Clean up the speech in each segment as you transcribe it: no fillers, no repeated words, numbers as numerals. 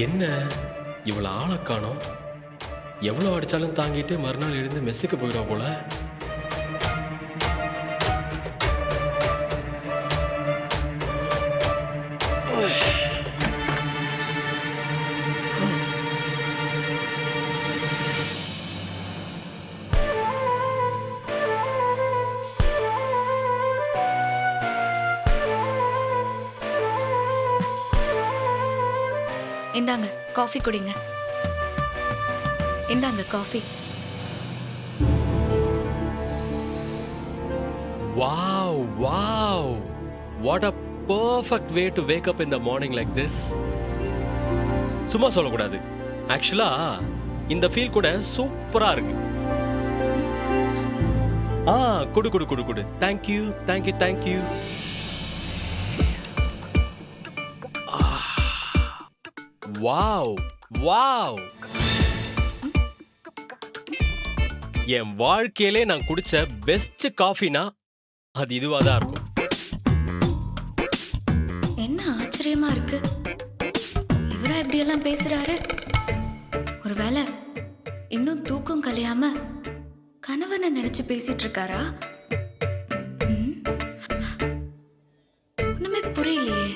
என்ன இவ்வளோ ஆளை காணோம்? எவ்வளோ அடிச்சாலும் தாங்கிட்டு மறுநாள் எழுந்து மெஸ்ஸுக்கு போயிடுவா போல. இந்தாங்க காஃபி குடிங்க. இந்தாங்க coffee. Wow, wow. What a perfect way to wake up in the morning like this. சும்மா சொல்லக்கூடாது. ஆக்சுவலா இந்த ஃபீல் கூட சூப்பரா இருக்கு. குடு குடு குடு குடு. Thank you thank you thank you. Wow wow. என் வாழ்க்கையிலே நான் குடிச்ச பெஸ்ட் காஃபினா அது இதுவா தான் இருக்கும். என்ன ஆச்சரியமா இருக்கு, இவரா இப்படி எல்லாம் பேசுறாரு? ஒருவேளை இன்னும் தூக்கம் கலையாம கணவனை நினைச்சு பேசிட்டு இருக்காரா? ஒண்ணுமே புரியலையே.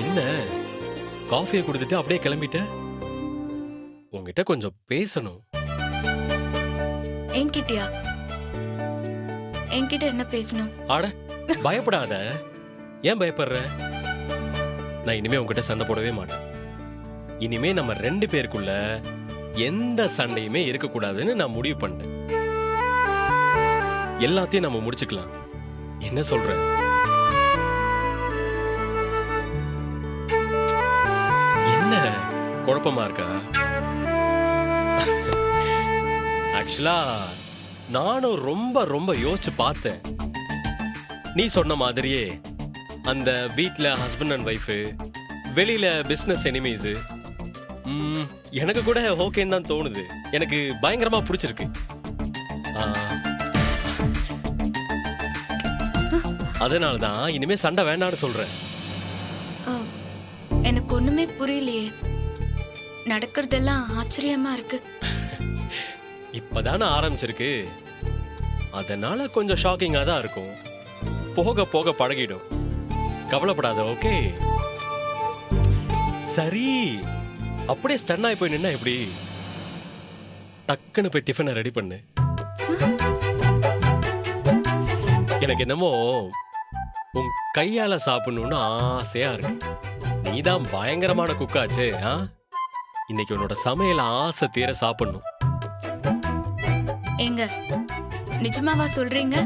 என்ன காஃபியை கொடுத்துட்டு அப்படியே கிளம்பிட்ட? உங்ககிட்ட கொஞ்சம் பேசணும். என்கிட்டயா? என்கிட்ட என்ன பேசணும்? ஆட பயப்படாத. ஏன் பயப்படுற? நான் இனிமே உங்ககிட்ட சண்டை போடவே மாட்டேன். இனிமே நம்ம 2 பேருக்குள்ள எந்த சண்டையுமே இருக்கக்கூடாதுன்னு நான் முடிவு பண்ணிட்டேன். எல்லாத்தையும் நம்ம முடிச்சுக்கலாம். என்ன சொல்ற? என்ன குழப்பமா இருக்கா? ஆக்சுவலா நானும் ரொம்ப ரொம்ப யோசிச்சு பார்த்தேன். நீ சொன்ன மாதிரியே அந்த வீட்ல ஹஸ்பண்ட் அண்ட் ஒய்ஃபு, வெளியில பிசினஸ் எனிமீஸ், எனக்கு கூட ஓகேன்னு தான் தோணுது. எனக்கு பயங்கரமா பிடிச்சிருக்கு. அதனால தான் இனிமே சண்டை வேண்டாம்னு சொல்றேன். எனக்கு ஒண்ணுமே புரியலையே. நடக்கிறதெல்லாம் ஆச்சரியமா இருக்கு. இப்பதானே ஆரம்பிச்சிருக்கு. அதனால கொஞ்சம் ஷாக்கிங்கா தான் இருக்கும். போக போக பழகிடும். கவலைப்படாத. ஓகே சரி. அப்படியே ஸ்டன் ஆகி போய் நின்னா எப்படி? டக்குன்னு போய் டிஃபனை ரெடி பண்ணு. எனக்கு என்னமோ உன் கையால சாப்பிடணும்னு ஆசையா இருக்கு. நீதான் பயங்கரமான குக்காச்சே. இன்னைக்கு உன்னோட சமையல ஆசை தீர சாப்பிடணும். ஏங்க நிஜமாவா சொல்றீங்க?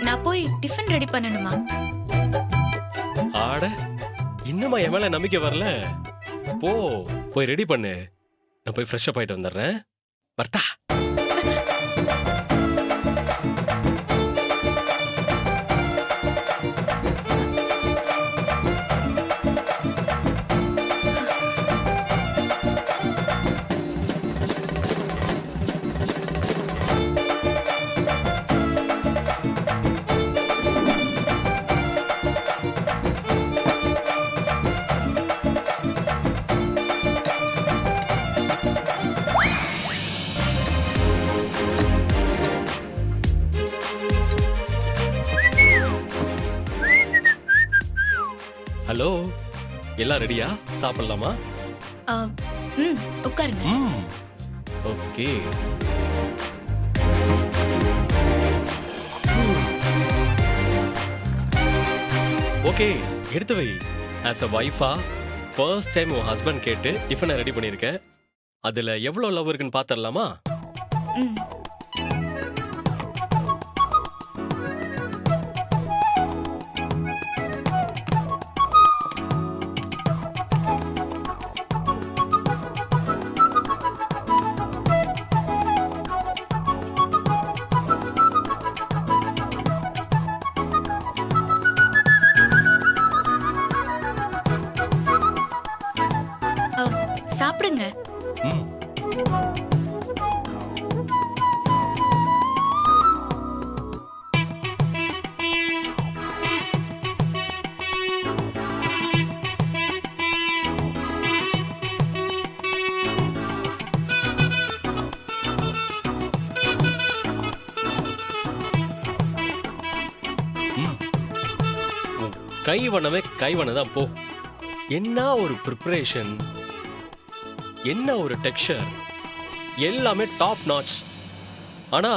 நான் போய் டிஃபன் ரெடி பண்ணணுமா? ஆட இன்னுமா என் மேல நம்பிக்கை வரல? போய் ரெடி பண்ணு. நான் போய் ஃப்ரெஷ் அப் ஆயிட்டு வந்துடுறேன். வர்த்தா. ஹலோ, எல்லாம் ரெடியா? சாப்பிடலாமா? உட்காருங்க. ஓகே. ஓகே எடுத்து வை. ஆஸ் அ வைஃபா ஃபர்ஸ்ட் டைம் உன் ஹஸ்பண்ட் கேட்டு டிஃபனை ரெடி பண்ணியிருக்கேன். அதுல எவ்வளவு லவ் இருக்குன்னு பாத்திரலாமா? சாப்பிடுங்க. ம். ம். உன் கைவண்ணமே கைவண்ணதான் போ. என்ன ஒரு ப்ரிப்பரேஷன், என்ன ஒரு டெக்ஸ்சர், எல்லாமே டாப் நாச். ஆனா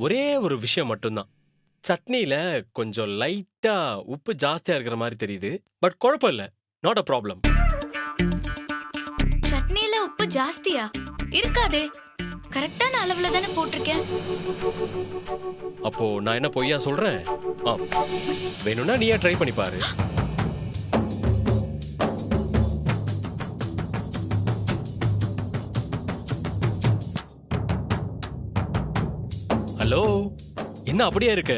ஒரே ஒரு விஷயம் மட்டும்தான், சட்னியில கொஞ்சம் லைட்டா உப்பு ஜாஸ்தியா இருக்கிற மாதிரி தெரியுது. பட் குழப்பம் இல்ல, நாட் அ ப்ராப்ளம். சட்னில உப்பு ஜாஸ்தியா? இருக்காதே, கரெக்டான அளவுல தானே போட்டிருக்கேன். அப்போ நான் என்ன பொய்யா சொல்றேன்? ஆ, வேணும்னா நீயே ட்ரை பண்ணி பாரு. ஹலோ, என்ன அப்படியே இருக்க?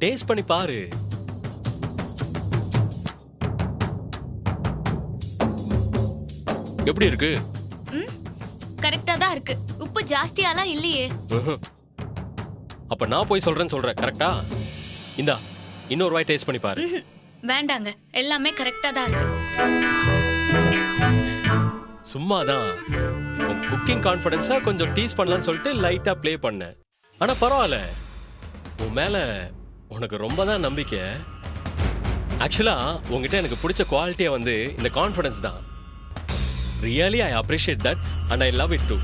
டேஸ்ட் பண்ணி பாரு. எப்படி இருக்கு? ம், கரெக்டா தான் இருக்கு. உப்பு ஜாஸ்தியாலாம் இல்லையே. ம்ஹும். அப்ப நான் போய் சொல்றேன்னு சொல்றேன், கரெக்டா? இந்தா, இன்னொரு வாய் டேஸ்ட் பண்ணி பாரு. ம்ஹும். வேண்டாங்க, எல்லாமே கரெக்டா தான் இருக்கு. சும்மாதான் உன் குக்கிங் கான்ஃபிடன்ஸா கொஞ்சம் டீஸ் பண்ணலாம்னு சொல்லிட்டு லைட்டா ப்ளே பண்ணேன். ஆனா பரவாயில்ல, உன் மேல உனக்கு ரொம்ப தான் நம்பிக்கை. ஆக்சுவலா உங்ககிட்ட எனக்கு பிடிச்ச குவாலிட்டியா வந்து இந்த கான்ஃபிடன்ஸ் தான். Really I appreciate that and I love it too.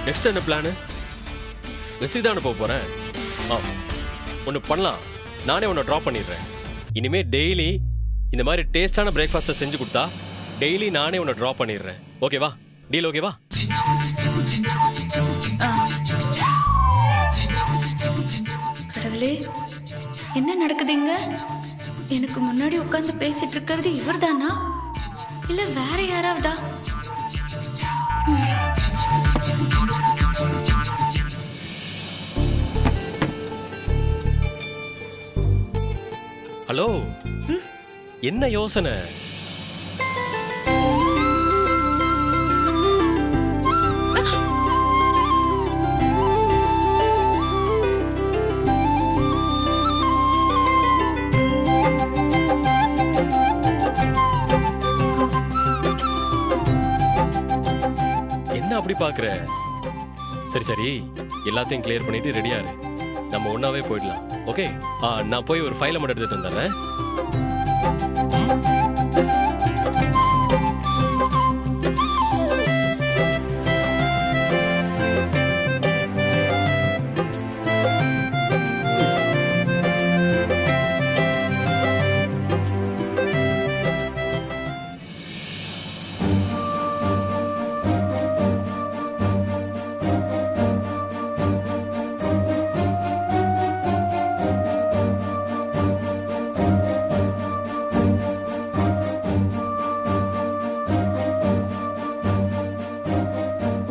Next என்ன பிளானு? வெஸ்டி தானே போக போறேன். ஒன்று பண்ணலாம், நானே உன்னை ட்ராப் பண்ணிடுறேன். இனிமே டெய்லி இந்த மாதிரி டேஸ்டான பிரேக்ஃபாஸ்ட்டை செஞ்சு கொடுத்தா டெய்லி நானே உன்னை ட்ராப் பண்ணிடுறேன். ஓகேவா? டீல் ஓகேவா? கடவுளே, என்ன நடக்குதுங்க? எனக்கு முன்னாடி உட்கார்ந்து பேசிட்டு இருக்கிறது இவர்தானா, இல்ல வேற யாராவதா? ஹலோ, என்ன யோசனை? என்ன அப்படி பாக்குற? சரி சரி, எல்லாத்தையும் கிளியர் பண்ணிட்டு ரெடியா இரு, நம்ம ஒன்னாவே போயிடலாம். ஓகே, நான் போய் ஒரு ஃபைலை மட்டும் எடுத்துட்டு வந்துடுறேன்.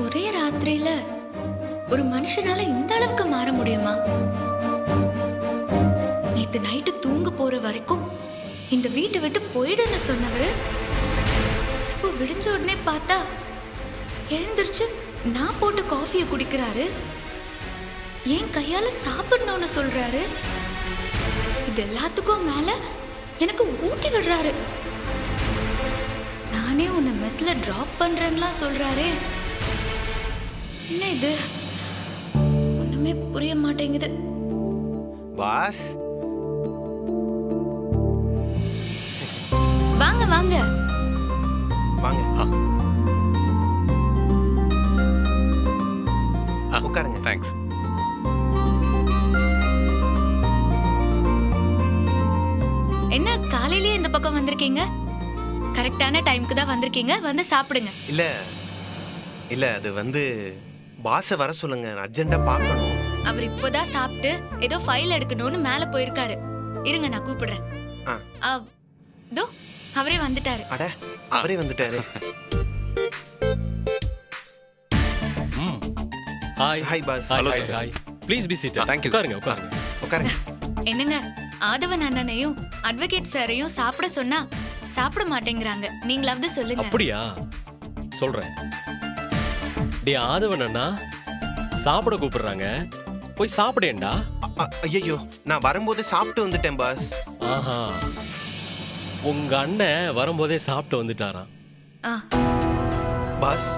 ஒரே ராத்திரியில ஒரு மனுஷனால இந்த அளவுக்கு மாற முடியுமா? நேத்து நைட்டு தூங்க போற வரைக்கும் இந்த வீட்டை விட்டு போயிடுன்னு சொன்னவரு, இப்போ விடிஞ்ச உடனே பார்த்தா எழுந்திருச்சு நான் போட்டு காஃபியை குடிக்கிறாரு, என் கையால சாப்பிடணும்னு சொல்றாரு. இது எல்லாத்துக்கும் மேல எனக்கு ஊட்டி விடுறாரு. நானே உன்னை மெஸ்ல டிராப் பண்றேன்லாம் சொல்றாரே. என்ன இது? ஒண்ணுமே புரிய மாட்டேங்குது. பாஸ், வாங்க வாங்க. வாங்க. உட்காருங்க. தேங்க்ஸ். என்ன காலையிலேயே இந்த பக்கம் வந்திருக்கீங்க? கரெக்டான டைம்க்கு தான் வந்திருக்கீங்க. வந்து சாப்பிடுங்க. இல்ல இல்ல, அது வந்து பாஸை வர சொல்லுங்க, அர்ஜென்ட்டா பார்க்கணும். அவர் இப்போதான் சாப்பிட்டு ஏதோ ஃபைல் எடுக்கணும்னு மேல போயிருக்காரு. இருங்க, நான் கூப்பிடுறேன். ஆ. தோ அவரே வந்துட்டாரு. அட, அவரே வந்துட்டாரு. Hi hi boss. Hello, hi sir. Hi please be seated. Thank you, sir. உட்காருங்க உட்காருங்க. உட்காருங்க. என்னங்க ஆதவன் அண்ணனையும் அட்வொகேட் சாரையும் சாப்பிட சொன்னா சாப்பிட மாட்டேங்கிறாங்க. நீங்களாவது சொல்லுங்க. அப்படியா? சொல்றேன். டே ஆதவன் அண்ணா சாப்பிட கூப்பிடுறாங்க, போய் சாப்பிடேன்டா. ஐயோ, நான் வரும்போது சாப்பிட்டு வந்துட்டேன் பாஸ். ஆஹா, உங்க அண்ணன் வரும்போதே சாப்பிட்டு வந்துட்டாராம். ஆ, பாஸ்,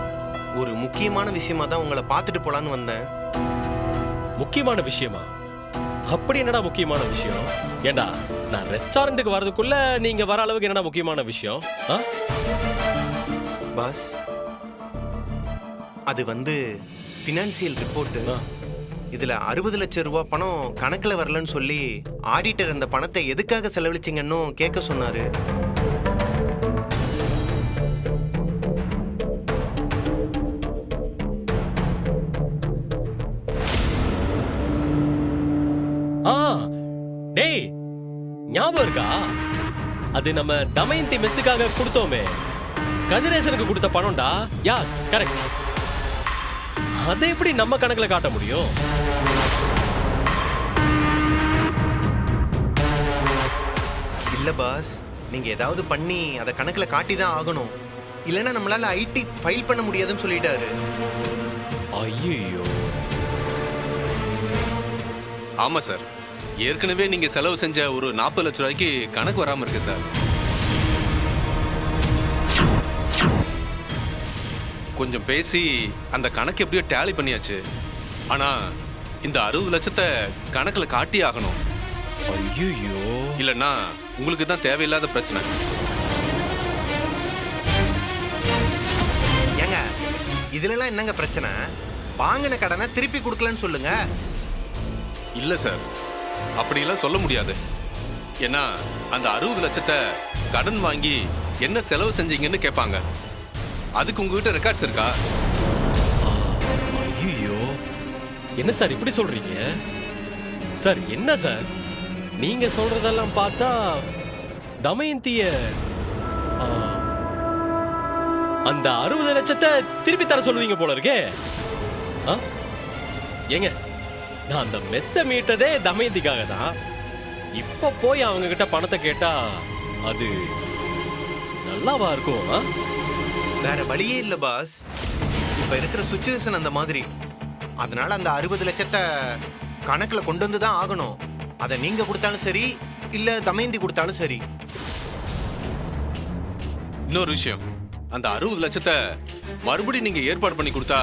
ஒரு முக்கியமான விஷயமா தான் உங்களை பார்த்துட்டு போலான்னு வந்தேன். முக்கியமான விஷயமா? அப்படி என்னடா முக்கியமான விஷயம்? ஏண்டா நான் ரெஸ்டாரண்ட்டுக்கு வரதுக்குள்ள நீங்க வர அளவுக்கு என்னடா முக்கியமான விஷயம்? ஆ? பாஸ், அது வந்து ஃபினான்சியல் ரிப்போர்ட். ஆ. இதுல 60 லட்சம் ரூபாய் பணம் கணக்குல வரலன்னு சொல்லி ஆடிட்டர் அந்த பணத்தை எதுக்காக செலவழிச்சீங்கன்னு கேட்க சொன்னாரு. ஆ, டேய் ஞாபகம் இருக்கா? அது நம்ம தமயந்தி மெஸ்ஸுக்காக கொடுத்தோமே, கதிரேசனுக்கு கொடுத்த பணம்டா. யா, கரெக்ட். அதை எப்படி நம்ம கணக்குல காட்ட முடியும்? இல்ல பாஸ், நீங்க ஏதாவது பண்ணி அதை கணக்குல காட்டி தான் ஆகணும். இல்லைன்னா நம்மளால ஐடி ஃபைல் பண்ண முடியாதுன்னு சொல்லிட்டாரு. ஐயோ, ஆமா சார், ஏற்கனவே நீங்க செலவு செஞ்ச ஒரு 40 லட்சம் ரூபாய்க்கு கணக்கு வராம இருக்கு சார். கொஞ்சம் பேசி அந்த கணக்கு எப்படியோ டேலி பண்ணியாச்சு. ஆனா இந்த 60 லட்சத்தை கணக்குல காட்டி ஆகணும். ஐயோ, இல்லைன்னா உங்களுக்கு தான் தேவையில்லாத பிரச்சனை. ஏங்க, இதுலலாம் என்னங்க பிரச்சனை? வாங்கின கடனை திருப்பி கொடுக்கலன்னு சொல்லுங்க. இல்ல சார், அப்படியெல்லாம் சொல்ல முடியாது. ஏன்னா அந்த 60 லட்சத்தை கடன் வாங்கி என்ன செலவு செஞ்சீங்கன்னு கேட்பாங்க. அதுக்கு உங்ககிட்ட ரெக்கார்ட்ஸ் இருக்கா? ஐயோ, என்ன சார் இப்படி சொல்றீங்க? சார் என்ன சார் நீங்க சொல்றதெல்லாம் பார்த்தா தமயந்திய ஆ, அந்த 60 லட்சத்தை திருப்பி தர சொல்லுவீங்க போல இருக்கே. ஆ? ஏங்க, நான் அந்த மெஸ்ஸ மீட்டதே தமயந்திக்காக தான். இப்ப போய் அவங்க கிட்ட பணத்தை கேட்டா அது நல்லாவா இருக்கும்? ஆ? வேற வழியே இல்ல பாஸ். இப்ப இருக்கிற சுச்சுவேஷன் அந்த மாதிரி. அதனால அந்த 60 லட்சத்தை கணக்குல கொண்டு வந்து தான் ஆகணும். அதை நீங்க கொடுத்தாலும் சரி, இல்ல தமயந்தி கொடுத்தாலும் சரி. இன்னொரு விஷயம், அந்த 60 லட்சத்தை மறுபடியும் நீங்க ஏற்பாடு பண்ணி கொடுத்தா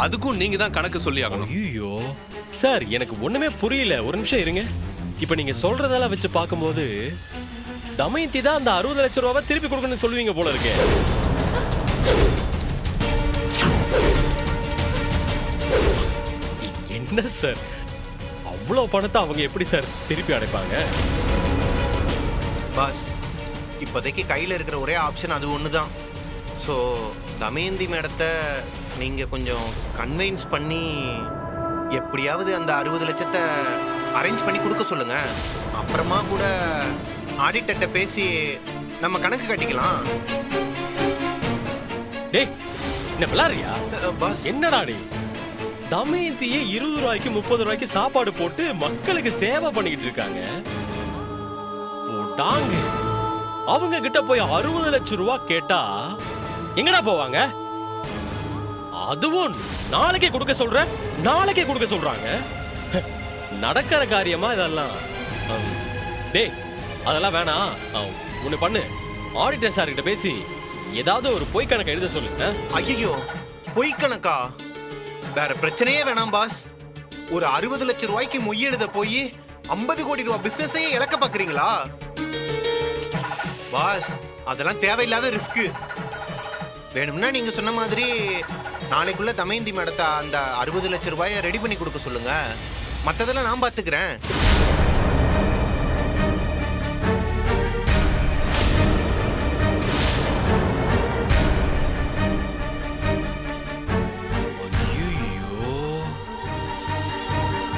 அதுக்கும் நீங்க தான் கணக்கு சொல்லி ஆகணும். ஐயோ சார், எனக்கு ஒண்ணுமே புரியல. ஒரு நிமிஷம் இருங்க. இப்ப நீங்க சொல்றதெல்லாம் வச்சு பார்க்கும்போது தமயந்தி தான் அந்த 60 லட்சம் ரூபாவை திருப்பி கொடுக்கணும்னு சொல்லுவீங்க போல இருக்கே. என்ன சார், அவ்வளவு பணத்தை அவங்க எப்படி சார் திருப்பி அடைப்பாங்க? பாஸ், இப்போதைக்கு கையில இருக்கிற ஒரே ஆப்ஷன் அது ஒண்ணுதான். ஸோ தமயந்தி மேடத்தை நீங்க கொஞ்சம் கன்வின்ஸ் பண்ணி எப்படியாவது அந்த 60 லட்சத்தை அரேஞ்ச் பண்ணி கொடுக்க சொல்லுங்க. அப்புறமா கூட ஆடிட்டர்கிட்ட பேசி நம்ம கணக்கு கட்டிக்கலாம். டேய், என்ன விளாடுறியா? பாஸ், என்னடா நீ தமயந்தியே 20 ரூபாய்க்கு 30 ரூபாய்க்கு சாப்பாடு போட்டு மக்களுக்கு சேவை பண்ணிக்கிட்டு இருக்காங்க. போட்டாங்க அவங்க கிட்ட போய் 60 லட்சம் ரூபாய் கேட்டா எங்கடா போவாங்க? அதுவும் நாளைக்கே கொடுக்க சொல்ற, நாளைக்கே கொடுக்க சொல்றாங்க. நடக்கிற காரியமா இதெல்லாம்? டேய், அதெல்லாம் வேணாம். ஒண்ணு பண்ணு, ஆடிட்டர் சார் கிட்ட பேசி ஏதாவது ஒரு பொய் கணக்கு எழுத சொல்லு. ஐயோ, பொய் கணக்கா? வேற பிரச்சனையே வேணாம் பாஸ். ஒரு 60 லட்சம் ரூபாய்க்கு மொய் எழுத போய் 50 கோடி ரூபாய் பிசினஸையே இழக்க பாக்குறீங்களா பாஸ்? அதெல்லாம் தேவையில்லாத ரிஸ்க். வேணும்னா நீங்க சொன்ன மாதிரி நாளைக்குள்ள தமயந்தி மேடத்தை அந்த 60 லட்சம் ரூபாயை ரெடி பண்ணி கொடுக்க சொல்லுங்க. மத்ததெல்லாம் நான் பாத்துக்கிறேன்.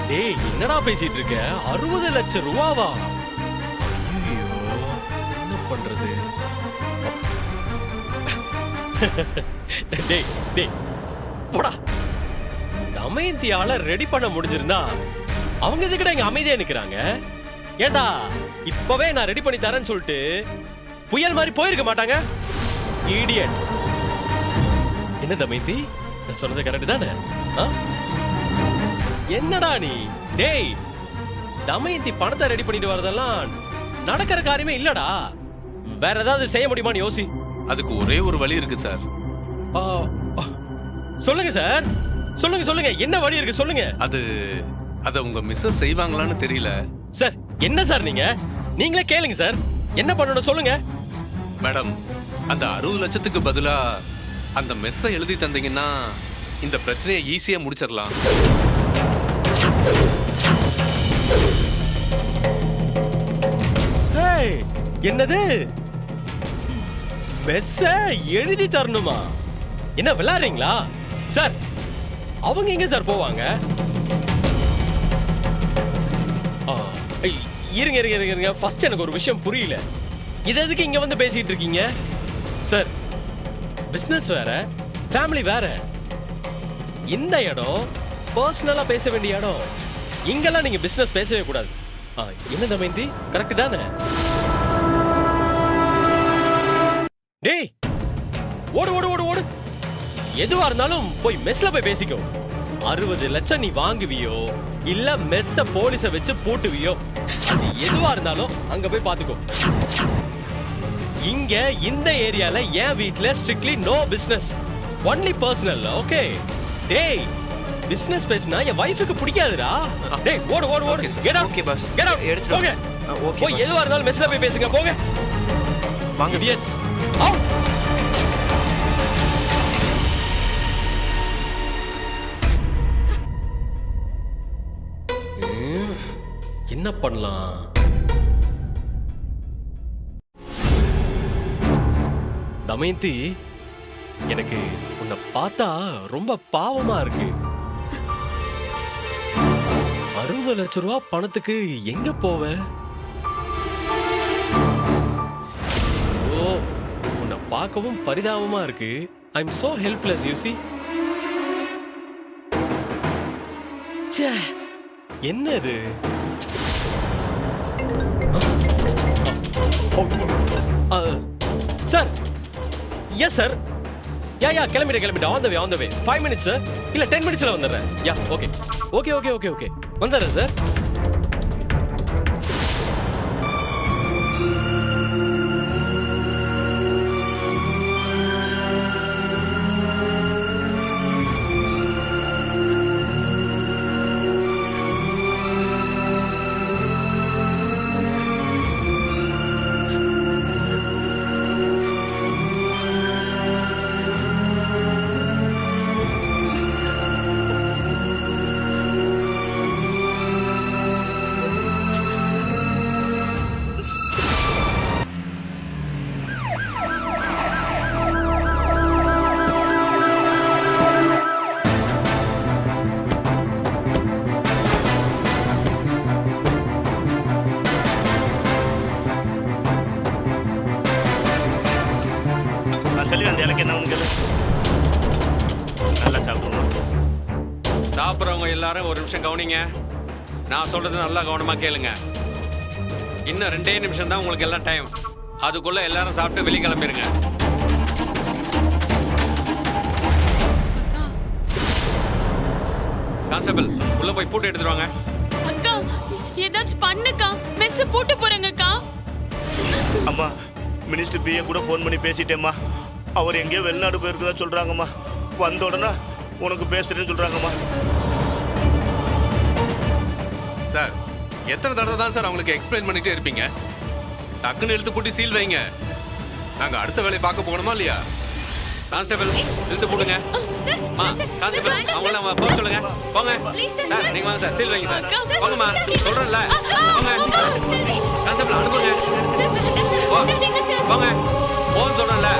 டேய், என்னடா பேசிட்டு இருக்க? 60 லட்சம் ரூபாவா? ஐயோ, என்ன பண்றது? டேய் டேய், போடா. தமயந்தியால ரெடி பண்ண முடிஞ்சிருந்தா அவங்க எதுக்குடா இங்க அமைதியா நிக்கிறாங்க? ஏண்டா இப்பவே நான் ரெடி பண்ணி தரேன்னு சொல்லிட்டு புயல் மாதிரி போயிருக்க மாட்டாங்க? இடியட். என்ன தமயந்தி, நான் சொல்றது கரெக்ட் தானே? ஆ? என்னடா நீ? டேய், தமயந்தி பணத்தை ரெடி பண்ணிட்டு வரதெல்லாம் நடக்கிற காரியமே இல்லடா. வேற ஏதாவது செய்ய முடியுமான்னு யோசி. அதுக்கு ஒரே ஒரு வழி இருக்கு சார். ஆ, ஆ. சொல்லுங்க சார், சொல்லுங்க சொல்லுங்க, என்ன வழி இருக்கு சொல்லுங்க. அத உங்க மிஸ்ஸஸ் செய்வாங்களான்னு தெரியல சார். என்ன சார் நீங்களே கேளுங்க சார், என்ன பண்ணணும் சொல்லுங்க. மேடம். அந்த 60 லட்சத்துக்கு பதிலா அந்த மெஸ்ஸை எழுதி தந்தீங்கன்னா இந்த பிரச்சனையை ஈஸியா முடிச்சிடலாம். ஏய், என்னது மெஸ்ஸ எழுதி தரணுமா? என்ன விளையாடுறீங்களா சார்? அவங்க எங்க சார் போவாங்க? ஆ, இருங்க இருங்க இருங்க இருங்க, ஃபர்ஸ்ட் எனக்கு ஒரு விஷயம் புரியல. இது எதுக்கு இங்க வந்து பேசிட்டு இருக்கீங்க சார்? பிசினஸ் வேற, ஃபேமிலி வேற. இந்த இடம் பர்சனலா பேச வேண்டிய இடம். இங்கெல்லாம் நீங்க பிசினஸ் பேசவே கூடாது. என்ன தமயந்தி, கரெக்ட் தானே? டேய், ஓடு ஓடு ஓடு ஓடு. எதுவா இருந்தாலும் போய் மெஸ்ல போய் பேசிக்கோ. 60 லட்சம் நீ வாங்குவியோ இல்ல மெஸ்ஸ போலீஸ வச்சு பூட்டுவியோ, அது எதுவா இருந்தாலும் அங்க போய் பாத்துக்கோ. இங்க இந்த ஏரியால என் வீட்ல strictly no business, only personal. Okay? டேய், பிசினஸ் பேசினா என் வைஃபுக்கு பிடிக்காதுடா. டேய், ஓடு ஓடு ஓடு. Get out. Okay boss, get out. எடுத்து போங்க. ஓகே. போய் எதுவா இருந்தாலும் மெஸ்ல போய் பேசுங்க. போங்க. வாங்க. Idiots. Out. என்ன பண்ணலாம்? தமயந்தி, எனக்கு உன்னை பார்த்தா ரொம்ப பாவமா இருக்கு. 60 லட்சம் ரூபாய் பணத்துக்கு எங்க போவ? ஓ, உன்னை பார்க்கவும் பரிதாபமா இருக்கு. I am so helpless, you see. ச்சே, என்னது? Sir, yes sir. யா கிளம்பிட்டேன். On the way 5 minutes sir, இல்ல 10 மினிட்ஸ்ல வந்துடுறேன். Ya, okay okay okay okay okay வந்துடுறேன் சார். சொல்லி அந்த இலக்கு என்ன உங்களுக்கு நல்லா சாப்பிடுவோம். சாப்பிட்றவங்க எல்லாரும் ஒரு நிமிஷம் கவனிங்க. நான் சொல்றது நல்லா கவனமா கேளுங்க. இன்னும் 2 நிமிஷம் தான் உங்களுக்கு எல்லாம் டைம். அதுக்குள்ள எல்லாரும் சாப்பிட்டு வெளியே கிளம்பிருங்க. கான்ஸ்டபிள், உள்ள போய் பூட்டு எடுத்துட்டு வாங்க. அக்கா, ஏதாச்சும் பண்ணுக்கா, மெஸ் போட்டு போறேங்கக்கா. அம்மா, மினிஸ்டர் பிஏ கூட ஃபோன் பண்ணி பேசிட்டேம்மா. அவர் எங்கேயோ வெளிநாடு போயிருக்கதா சொல்றாங்கம்மா. வந்த உடனே உனக்கு பேசுறேன்னு சொல்றாங்கம்மா. சார், எத்தனை தடவை தான் சார் அவங்களுக்கு எக்ஸ்பிளைன் பண்ணிட்டே இருப்பீங்க? டக்குன்னு இழுத்து பூட்டி சீல் வைங்க. நாங்க அடுத்த வேலையை பார்க்க போகணுமா இல்லையா? கான்ஸ்டபிள், இழுத்து போடுங்க. கான்ஸ்டபிள், அவங்கள நம்ம போக சொல்லுங்க. போங்க சார், நீங்க வாங்க சார், சீல் வைங்க சார். போங்கம்மா, சொல்றேன்ல, போங்க. கான்ஸ்டபிள், அனுப்புங்க. போங்க, போன்னு சொல்றேன்ல.